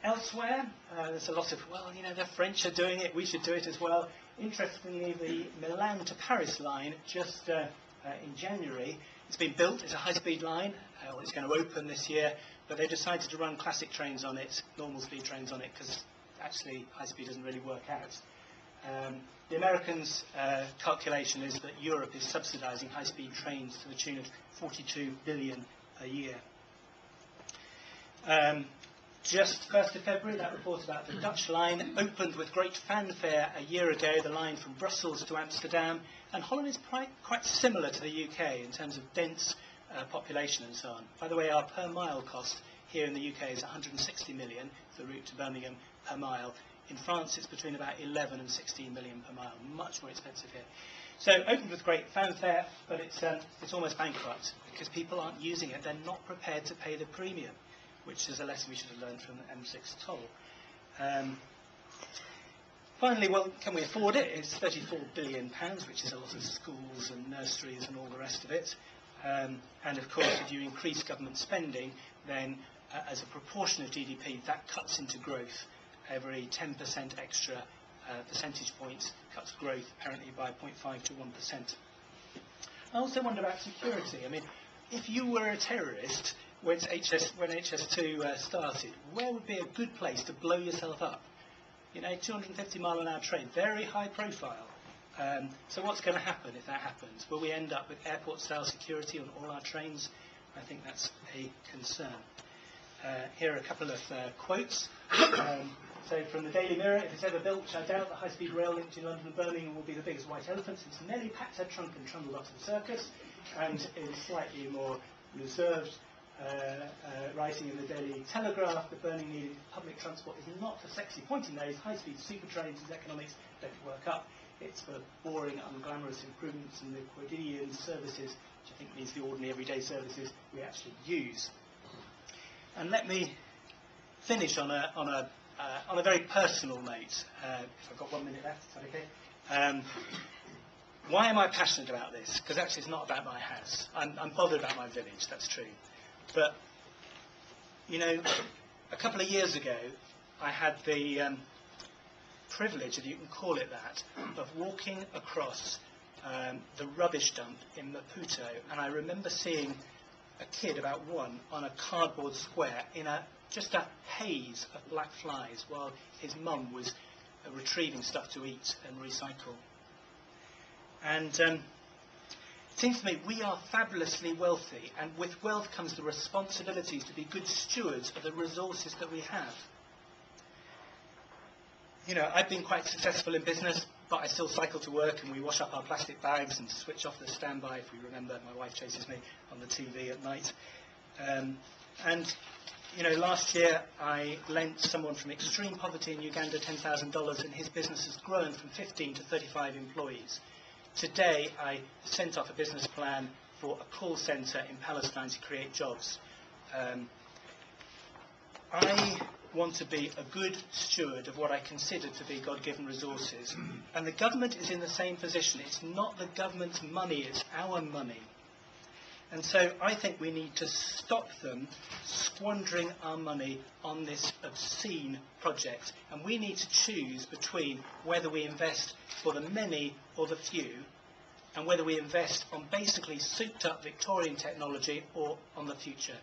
Elsewhere, there's a lot of, well, you know, the French are doing it, we should do it as well. Interestingly, the Milan to Paris line, just in January, it's been built. It's a high-speed line. It's going to open this year, but they decided to run classic trains on it, normal speed trains on it, because actually high-speed doesn't really work out. The Americans' calculation is that Europe is subsidising high-speed trains to the tune of 42 billion a year. Just 1st of February, that report about the Dutch line opened with great fanfare a year ago, the line from Brussels to Amsterdam, and Holland is quite similar to the UK in terms of dense population and so on. By the way, our per mile cost here in the UK is 160 million, the route to Birmingham per mile. In France, it's between about 11 and 16 million per mile, much more expensive here. So opened with great fanfare, but it's almost bankrupt because people aren't using it. They're not prepared to pay the premium, which is a lesson we should have learned from the M6 toll. Finally, well, can we afford it? It's £34 billion, which is a lot of schools and nurseries and all the rest of it. And of course, if you increase government spending, then as a proportion of GDP, that cuts into growth. Every 10% extra percentage points cuts growth apparently by 0.5 to 1%. I also wonder about security. I mean, if you were a terrorist when HS2 started, where would be a good place to blow yourself up? You know, 250 mile an hour train, very high profile. So what's going to happen if that happens? Will we end up with airport-style security on all our trains? I think that's a concern. Here are a couple of quotes. So from the Daily Mirror, if it's ever built, which I doubt, the high-speed rail link between London and Birmingham will be the biggest white elephant since Nelly packed her trunk and trundled off to the circus. And in slightly more reserved writing in the Daily Telegraph, the burning need of public transport is not for sexy pointy nose, high-speed super trains whose economics don't work up. It's for boring, unglamorous improvements in the quotidian services, which I think means the ordinary everyday services we actually use. And let me finish on a very personal note. If I've got 1 minute left, is that okay? Why am I passionate about this? Because actually it's not about my house. I'm bothered about my village, that's true. But, you know, a couple of years ago, I had the privilege, if you can call it that, of walking across the rubbish dump in Maputo. And I remember seeing a kid, about one, on a cardboard square in just a haze of black flies while his mum was retrieving stuff to eat and recycle. And it seems to me we are fabulously wealthy, and with wealth comes the responsibility to be good stewards of the resources that we have. You know, I've been quite successful in business, but I still cycle to work and we wash up our plastic bags and switch off the standby. If we remember, my wife chases me on the TV at night. And, you know, last year I lent someone from extreme poverty in Uganda $10,000 and his business has grown from 15 to 35 employees. Today I sent off a business plan for a call centre in Palestine to create jobs. I want to be a good steward of what I consider to be God-given resources. And the government is in the same position. It's not the government's money, it's our money. And so I think we need to stop them squandering our money on this obscene project. And we need to choose between whether we invest for the many or the few, and whether we invest on basically souped-up Victorian technology or on the future.